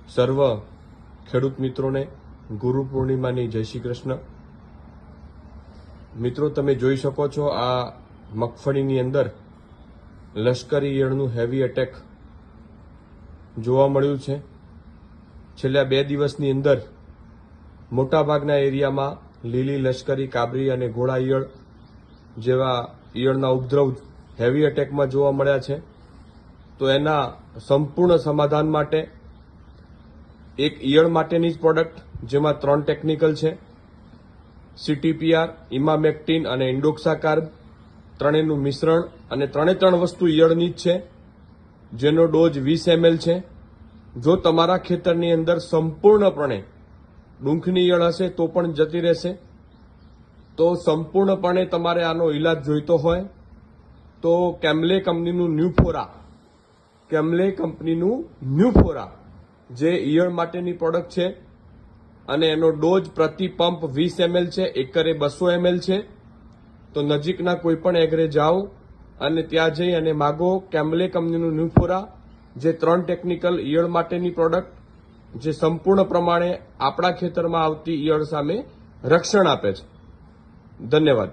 સર્વ ખેડૂત મિત્રોને ગુરુ પૂર્ણિમાની જય શ્રી કૃષ્ણ। મિત્રો, તમે જોઈ શકો છો આ મગફળીની અંદર લશ્કરી ઈયળનું હેવી એટેક જોવા મળ્યું છે। છેલ્લા 2 દિવસની અંદર મોટાભાગના એરિયામાં લીલી લશ્કરી કાબરી અને ઘોડા ઈયળ જેવા ઈયળના ઉપદ્રવ હેવી એટેકમાં જોવા મળ્યા છે। તો એના સંપૂર્ણ સમાધાન માટે એક ઈયળ માટેની જ પ્રોડક્ટ જેમાં 3 ટેકનિકલ છે, CTPR, ઇમામેક્ટિન અને ઇન્ડોક્સાકાર્બ, ત્રણેયનું મિશ્રણ અને 3 વસ્તુ ઈયળની જ છે, જેનો ડોઝ 20 ml છે। જો તમારા ખેતરની અંદર સંપૂર્ણપણે ડુંખની ઈયળ હશે તો પણ જતી રહેશે। તો સંપૂર્ણપણે તમારે આનો ઈલાજ જોઈતો હોય તો કેમ્લે કંપનીનું ન્યુફોરા જે ઈયળ માટેની પ્રોડક્ટ છે અને એનો ડોઝ પ્રતિ પંપ 20 ml છે, એકરે 200 ml છે। તો નજીકના કોઈ પણ એગ્રે જાઓ અને ત્યાં જઈ અને માગો કેમ્લે કંપનીનું ન્યુફોરા, જે 3 ટેકનિકલ ઈયળ માટેની પ્રોડક્ટ જે સંપૂર્ણ પ્રમાણે આપણા ખેતરમાં આવતી ઈયળ સામે રક્ષણ આપે છે। ધન્યવાદ।